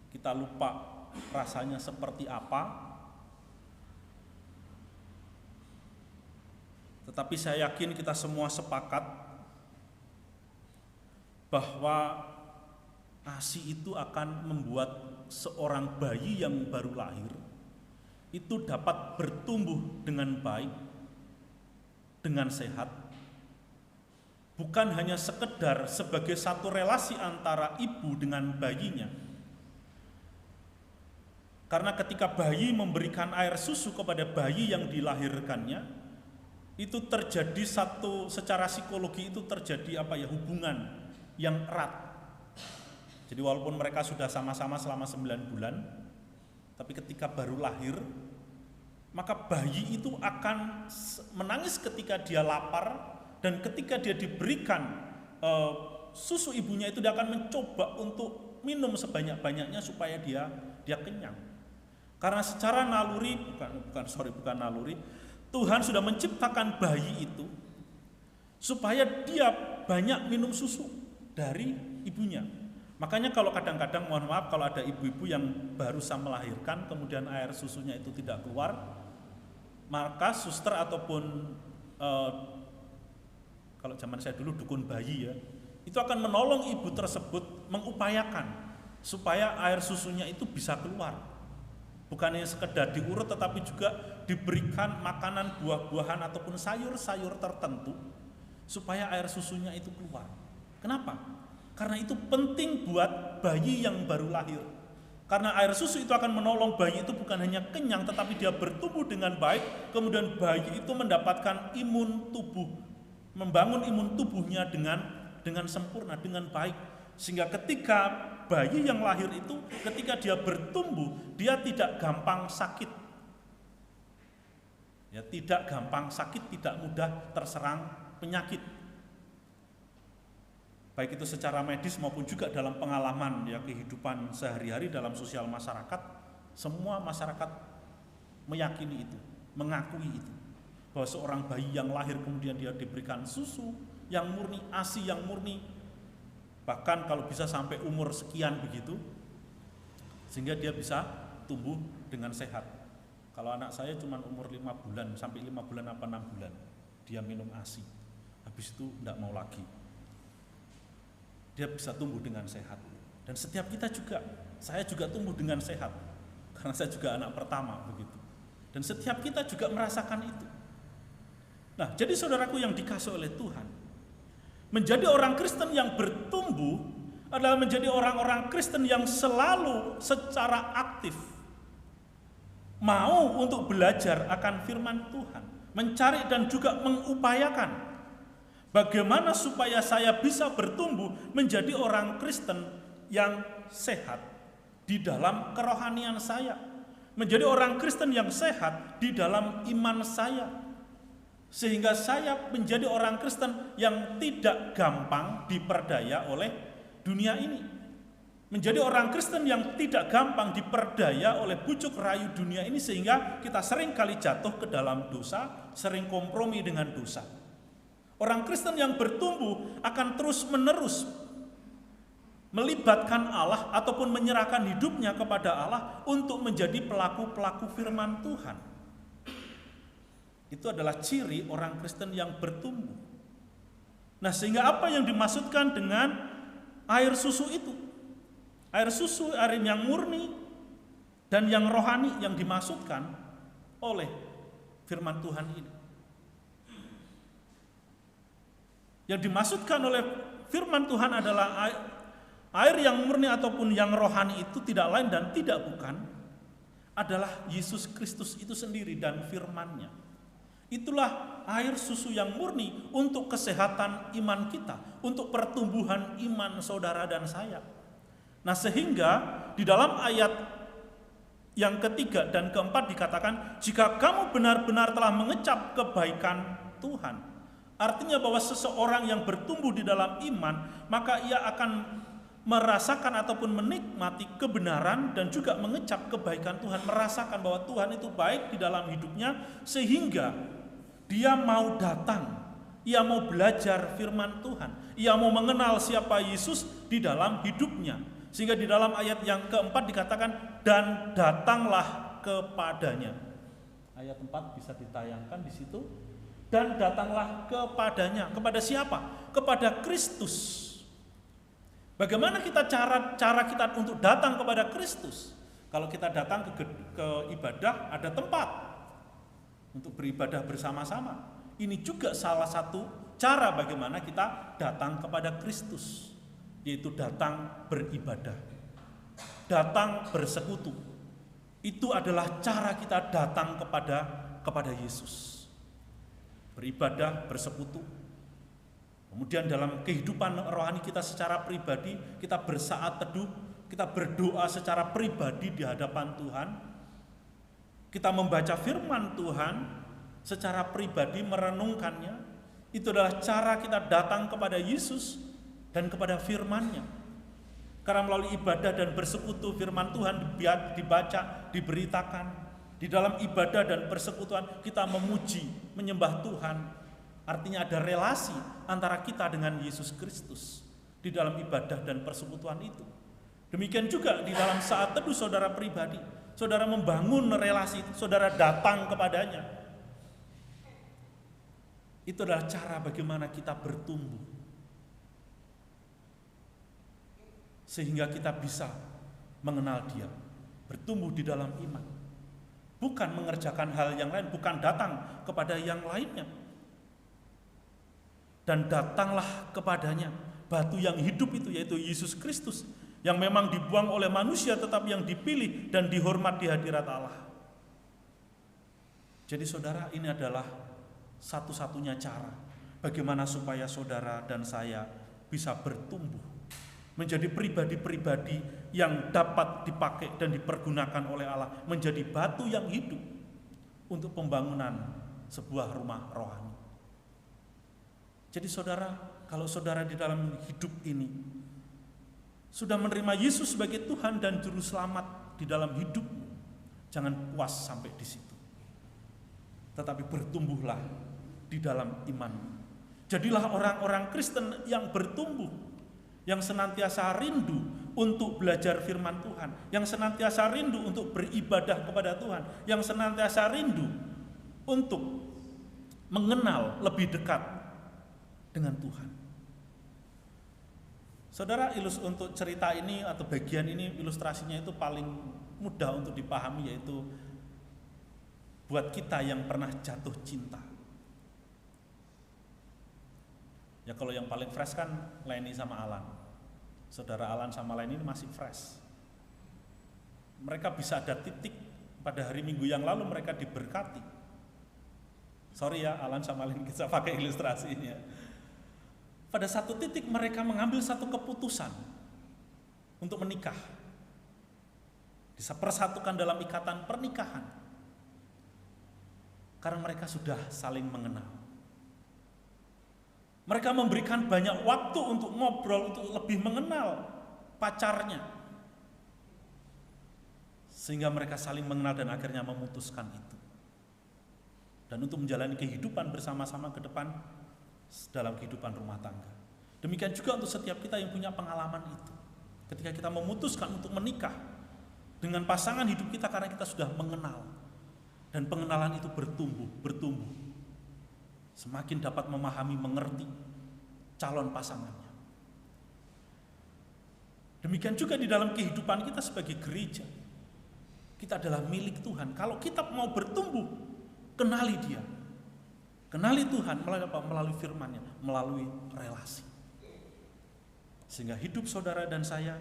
kita lupa rasanya seperti apa. Tetapi saya yakin kita semua sepakat bahwa ASI itu akan membuat seorang bayi yang baru lahir itu dapat bertumbuh dengan baik, dengan sehat, bukan hanya sekedar sebagai satu relasi antara ibu dengan bayinya. Karena ketika bayi memberikan air susu kepada bayi yang dilahirkannya, itu terjadi secara psikologi itu terjadi hubungan yang erat. Jadi walaupun mereka sudah sama-sama selama 9 bulan, tapi ketika baru lahir, maka bayi itu akan menangis ketika dia lapar, dan ketika dia diberikan susu ibunya itu dia akan mencoba untuk minum sebanyak-banyaknya supaya dia kenyang. Karena secara naluri, bukan naluri, Tuhan sudah menciptakan bayi itu supaya dia banyak minum susu dari ibunya. Makanya kalau kadang-kadang, mohon maaf, kalau ada ibu-ibu yang baru saja melahirkan kemudian air susunya itu tidak keluar, maka suster ataupun kalau zaman saya dulu dukun bayi ya, itu akan menolong ibu tersebut mengupayakan supaya air susunya itu bisa keluar. Bukan hanya sekedar diurut, tetapi juga diberikan makanan buah-buahan ataupun sayur-sayur tertentu supaya air susunya itu keluar. Kenapa? Karena itu penting buat bayi yang baru lahir. Karena air susu itu akan menolong bayi itu bukan hanya kenyang, tetapi dia bertumbuh dengan baik, kemudian bayi itu mendapatkan imun tubuh, membangun imun tubuhnya dengan sempurna, dengan baik. Sehingga ketika bayi yang lahir itu, ketika dia bertumbuh, dia tidak gampang sakit. Ya, tidak gampang sakit, tidak mudah terserang penyakit. Baik itu secara medis maupun juga dalam pengalaman ya kehidupan sehari-hari dalam sosial masyarakat, semua masyarakat meyakini itu, mengakui itu. Bahwa seorang bayi yang lahir kemudian dia diberikan susu yang murni, ASI yang murni, bahkan kalau bisa sampai umur sekian begitu, sehingga dia bisa tumbuh dengan sehat. Kalau anak saya cuma umur 5 bulan, sampai 5 bulan apa 6 bulan, dia minum ASI, habis itu tidak mau lagi. Dia bisa tumbuh dengan sehat. Dan setiap kita juga, saya juga tumbuh dengan sehat, karena saya juga anak pertama begitu. Dan setiap kita juga merasakan itu. Nah, jadi saudaraku yang dikasihi oleh Tuhan, menjadi orang Kristen yang bertumbuh adalah menjadi orang-orang Kristen yang selalu secara aktif mau untuk belajar akan firman Tuhan, mencari dan juga mengupayakan bagaimana supaya saya bisa bertumbuh menjadi orang Kristen yang sehat di dalam kerohanian saya, menjadi orang Kristen yang sehat di dalam iman saya, sehingga saya menjadi orang Kristen yang tidak gampang diperdaya oleh dunia ini, menjadi orang Kristen yang tidak gampang diperdaya oleh bujuk rayu dunia ini, sehingga kita sering kali jatuh ke dalam dosa, sering kompromi dengan dosa. Orang Kristen yang bertumbuh akan terus-menerus melibatkan Allah ataupun menyerahkan hidupnya kepada Allah untuk menjadi pelaku-pelaku firman Tuhan. Itu adalah ciri orang Kristen yang bertumbuh. Nah, sehingga apa yang dimaksudkan dengan air susu itu? Air susu, air yang murni dan yang rohani yang dimaksudkan oleh firman Tuhan ini. Yang dimaksudkan oleh firman Tuhan adalah air yang murni ataupun yang rohani itu tidak lain dan tidak bukan adalah Yesus Kristus itu sendiri dan firman-Nya. Itulah air susu yang murni untuk kesehatan iman kita, untuk pertumbuhan iman saudara dan saya. Nah, sehingga di dalam ayat yang ketiga dan keempat dikatakan, jika kamu benar-benar telah mengecap kebaikan Tuhan. Artinya bahwa seseorang yang bertumbuh di dalam iman, maka ia akan merasakan ataupun menikmati kebenaran dan juga mengecap kebaikan Tuhan, merasakan bahwa Tuhan itu baik di dalam hidupnya, sehingga dia mau datang, ia mau belajar firman Tuhan, ia mau mengenal siapa Yesus di dalam hidupnya. Sehingga di dalam ayat yang keempat dikatakan, dan datanglah kepadanya. Ayat 4 bisa ditayangkan di situ. Dan datanglah kepadanya. Kepada siapa? Kepada Kristus. Bagaimana cara kita untuk datang kepada Kristus? Kalau kita datang ke ibadah, ada tempat untuk beribadah bersama-sama. Ini juga salah satu cara bagaimana kita datang kepada Kristus, yaitu datang beribadah, datang bersekutu. Itu adalah cara kita datang kepada Yesus. Beribadah, bersekutu. Kemudian dalam kehidupan rohani kita secara pribadi, kita bersaat teduh, kita berdoa secara pribadi di hadapan Tuhan. Kita membaca firman Tuhan secara pribadi, merenungkannya. Itu adalah cara kita datang kepada Yesus dan kepada firman-Nya. Karena melalui ibadah dan bersekutu firman Tuhan dibaca, diberitakan. Di dalam ibadah dan persekutuan kita memuji, menyembah Tuhan. Artinya ada relasi antara kita dengan Yesus Kristus di dalam ibadah dan persekutuan itu. Demikian juga di dalam saat teduh saudara pribadi, saudara membangun relasi, saudara datang kepadanya. Itu adalah cara bagaimana kita bertumbuh, sehingga kita bisa mengenal Dia, bertumbuh di dalam iman. Bukan mengerjakan hal yang lain, bukan datang kepada yang lainnya. Dan datanglah kepadanya, batu yang hidup itu yaitu Yesus Kristus, yang memang dibuang oleh manusia tetapi yang dipilih dan dihormat di hadirat Allah. Jadi saudara, ini adalah satu-satunya cara bagaimana supaya saudara dan saya bisa bertumbuh menjadi pribadi-pribadi yang dapat dipakai dan dipergunakan oleh Allah, menjadi batu yang hidup untuk pembangunan sebuah rumah rohani. Jadi saudara, kalau saudara di dalam hidup ini sudah menerima Yesus sebagai Tuhan dan Juru Selamat di dalam hidupmu, jangan puas sampai di situ, tetapi bertumbuhlah di dalam iman. Jadilah orang-orang Kristen yang bertumbuh, yang senantiasa rindu untuk belajar firman Tuhan, yang senantiasa rindu untuk beribadah kepada Tuhan, yang senantiasa rindu untuk mengenal lebih dekat dengan Tuhan. Saudara, untuk cerita ini atau bagian ini, ilustrasinya itu paling mudah untuk dipahami, yaitu buat kita yang pernah jatuh cinta. Ya kalau yang paling fresh kan Leni sama Alan. Saudara Alan sama Leni ini masih fresh. Mereka bisa ada titik pada hari Minggu yang lalu mereka diberkati. Sorry ya Alan sama Leni, kita pakai ilustrasi ini ya. Pada satu titik mereka mengambil satu keputusan untuk menikah, dipersatukan dalam ikatan pernikahan, karena mereka sudah saling mengenal. Mereka memberikan banyak waktu untuk ngobrol, untuk lebih mengenal pacarnya, sehingga mereka saling mengenal dan akhirnya memutuskan itu, dan untuk menjalani kehidupan bersama-sama ke depan dalam kehidupan rumah tangga. Demikian juga untuk setiap kita yang punya pengalaman itu. Ketika kita memutuskan untuk menikah dengan pasangan hidup kita karena kita sudah mengenal, dan pengenalan itu bertumbuh. Semakin dapat memahami, mengerti calon pasangannya. Demikian juga di dalam kehidupan kita sebagai gereja. Kita adalah milik Tuhan. Kalau kita mau bertumbuh, kenali Dia. Kenali Tuhan melalui apa? Melalui firman-Nya, melalui relasi. Sehingga hidup saudara dan saya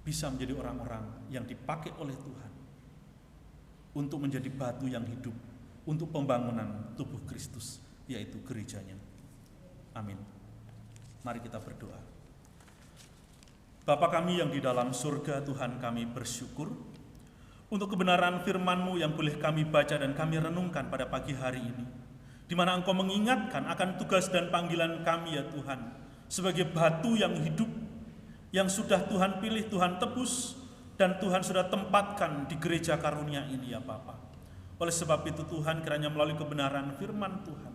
bisa menjadi orang-orang yang dipakai oleh Tuhan untuk menjadi batu yang hidup untuk pembangunan tubuh Kristus, yaitu gerejanya. Amin. Mari kita berdoa. Bapa kami yang di dalam surga, Tuhan, kami bersyukur untuk kebenaran firman-Mu yang boleh kami baca dan kami renungkan pada pagi hari ini, di mana Engkau mengingatkan akan tugas dan panggilan kami ya Tuhan, sebagai batu yang hidup, yang sudah Tuhan pilih, Tuhan tebus, dan Tuhan sudah tempatkan di gereja karunia ini ya Bapa. Oleh sebab itu Tuhan, kiranya melalui kebenaran firman Tuhan,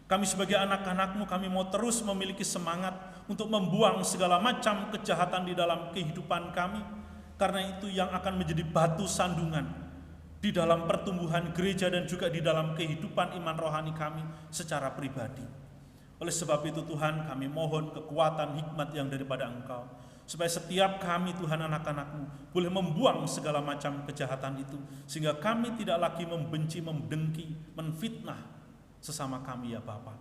kami sebagai anak-anak-Mu, kami mau terus memiliki semangat untuk membuang segala macam kejahatan di dalam kehidupan kami, karena itu yang akan menjadi batu sandungan di dalam pertumbuhan gereja dan juga di dalam kehidupan iman rohani kami secara pribadi. Oleh sebab itu Tuhan, kami mohon kekuatan hikmat yang daripada Engkau, supaya setiap kami Tuhan anak-anak-Mu boleh membuang segala macam kejahatan itu, sehingga kami tidak lagi membenci, mendengki, menfitnah sesama kami ya Bapa.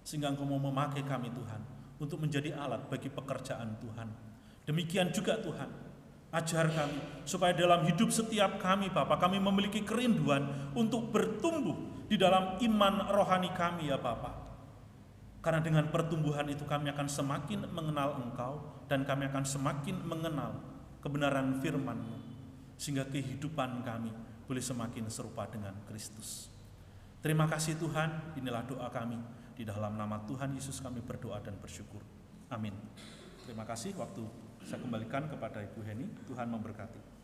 Sehingga Engkau mau memakai kami Tuhan untuk menjadi alat bagi pekerjaan Tuhan. Demikian juga Tuhan, ajar kami supaya dalam hidup setiap kami Bapa, kami memiliki kerinduan untuk bertumbuh di dalam iman rohani kami ya Bapa. Karena dengan pertumbuhan itu kami akan semakin mengenal Engkau, dan kami akan semakin mengenal kebenaran firman-Mu, sehingga kehidupan kami boleh semakin serupa dengan Kristus. Terima kasih Tuhan, inilah doa kami. Di dalam nama Tuhan Yesus kami berdoa dan bersyukur. Amin. Terima kasih, waktu saya kembalikan kepada Ibu Heni. Tuhan memberkati.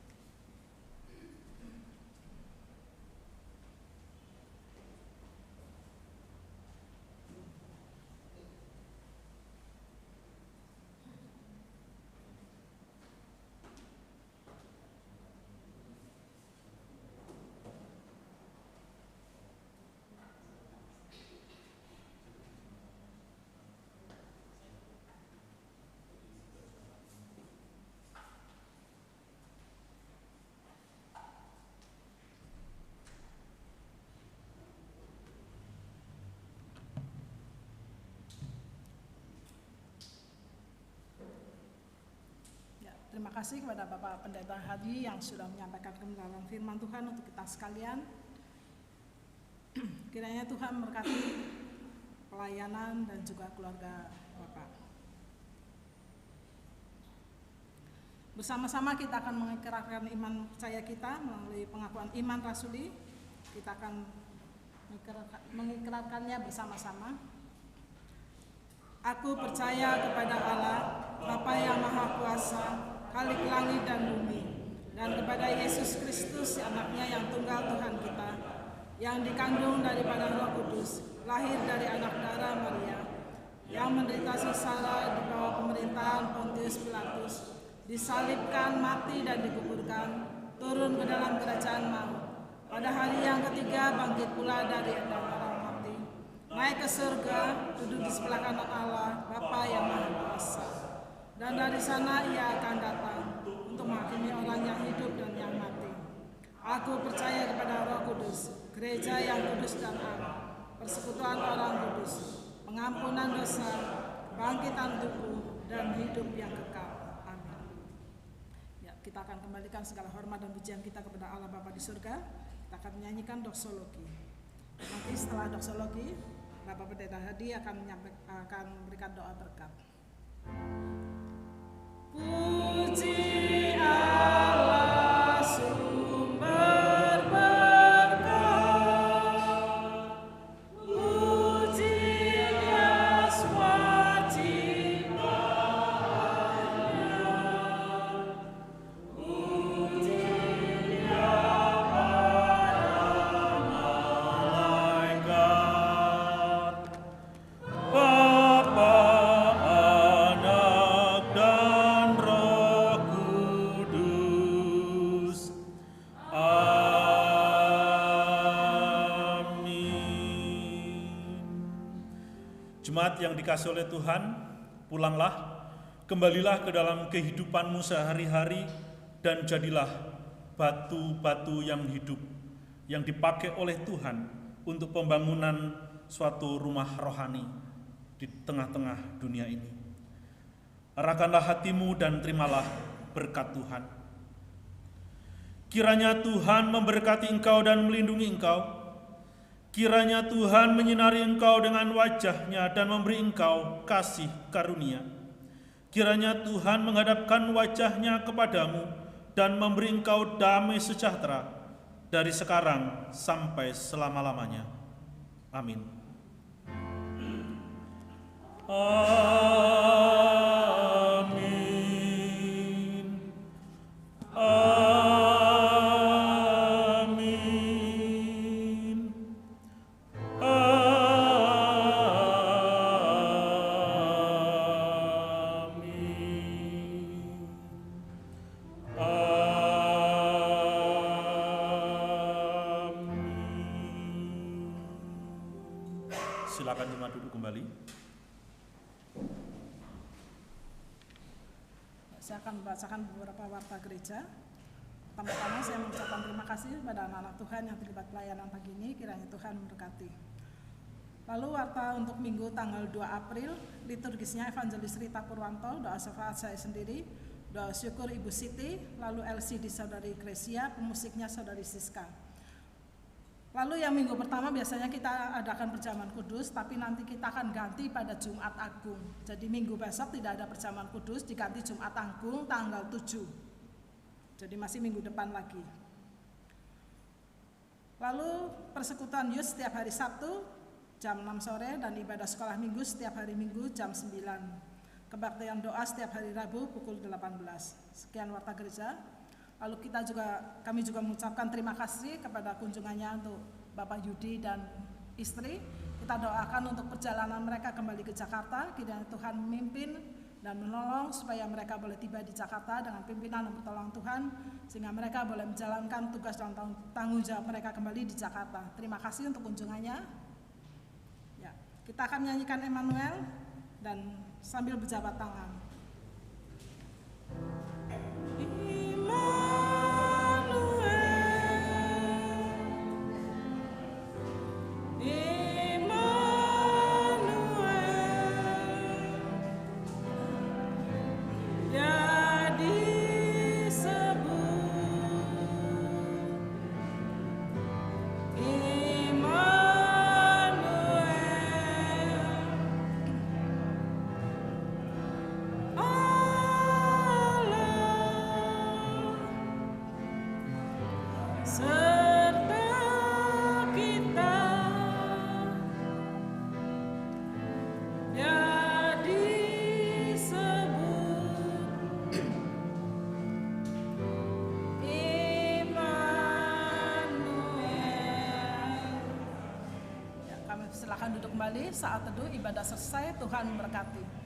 Terima kasih kepada Bapak Pendeta Hadi yang sudah menyampaikan kebenaran firman Tuhan untuk kita sekalian. Kiranya Tuhan memberkati pelayanan dan juga keluarga Bapak. Bersama-sama kita akan mengikrarkan iman percaya kita melalui pengakuan iman rasuli. Kita akan mengikrarkannya bersama-sama. Aku percaya kepada Allah, Bapa yang Maha Kuasa, Khalik langit dan bumi, dan kepada Yesus Kristus, anaknya yang tunggal Tuhan kita, yang dikandung daripada Roh Kudus, lahir dari anak darah Maria, yang menderita sengsara di bawah pemerintahan Pontius Pilatus, disalibkan, mati dan dikuburkan, turun ke dalam kerajaan maut. Pada hari yang ketiga bangkit pula dari antara orang mati, naik ke surga, duduk di sebelah kanan Allah, Bapa yang Maha Kuasa. Dan dari sana ia akan datang untuk menghakimi orang yang hidup dan yang mati. Aku percaya kepada Roh Kudus, gereja yang kudus dan am, persekutuan orang kudus, pengampunan dosa, kebangkitan tubuh, dan hidup yang kekal. Amin. Ya, kita akan kembalikan segala hormat dan pujian kita kepada Allah Bapa di surga. Kita akan menyanyikan doksologi. Nanti setelah doksologi, Bapak Pendeta Hadi akan memberikan doa berkat. Puji Allah sumber berkat, puji Dia swaciptanya, puji Dia para malaikat, Bapa, Anak, dan Roh Kudus. Amin. Jemaat yang dikasihi oleh Tuhan, pulanglah, kembalilah ke dalam kehidupanmu sehari-hari, dan jadilah batu-batu yang hidup, yang dipakai oleh Tuhan untuk pembangunan suatu rumah rohani di tengah-tengah dunia ini. Arahkanlah hatimu dan terimalah berkat Tuhan. Kiranya Tuhan memberkati engkau dan melindungi engkau. Kiranya Tuhan menyinari engkau dengan wajah-Nya dan memberi engkau kasih karunia. Kiranya Tuhan menghadapkan wajah-Nya kepadamu dan memberi engkau damai sejahtera dari sekarang sampai selama-lamanya. Amin. Amin. Amin. Silakan jemaat duduk kembali. Saya akan membacakan beberapa warta gereja. Pertama-tama saya mengucapkan terima kasih kepada anak-anak Tuhan yang terlibat pelayanan pagi ini, kiranya Tuhan memberkati. Lalu warta untuk Minggu tanggal 2 April, liturgisnya Evangelis Rita Purwanto, doa syafaat saya sendiri, doa syukur Ibu Siti, lalu LCD Saudari Gresia, pemusiknya Saudari Siska. Lalu yang minggu pertama biasanya kita adakan perjamuan kudus, tapi nanti kita akan ganti pada Jumat Agung. Jadi minggu besok tidak ada perjamuan kudus, diganti Jumat Agung tanggal 7. Jadi masih minggu depan lagi. Lalu persekutuan Yus setiap hari Sabtu jam 6 sore dan ibadah sekolah minggu setiap hari Minggu jam 9. Kebaktian doa setiap hari Rabu pukul 18. Sekian warta gereja. Lalu kami juga mengucapkan terima kasih kepada kunjungannya untuk Bapak Yudi dan istri. Kita doakan untuk perjalanan mereka kembali ke Jakarta, kiranya Tuhan memimpin dan menolong supaya mereka boleh tiba di Jakarta dengan pimpinan dan pertolongan Tuhan, sehingga mereka boleh menjalankan tugas dan tanggung jawab mereka kembali di Jakarta. Terima kasih untuk kunjungannya. Ya, kita akan menyanyikan Emmanuel dan sambil berjabat tangan. Jadi serta kita ya disebut Immanuel. Ya, kami silakan duduk kembali. Saat teduh ibadah selesai. Tuhan memberkati.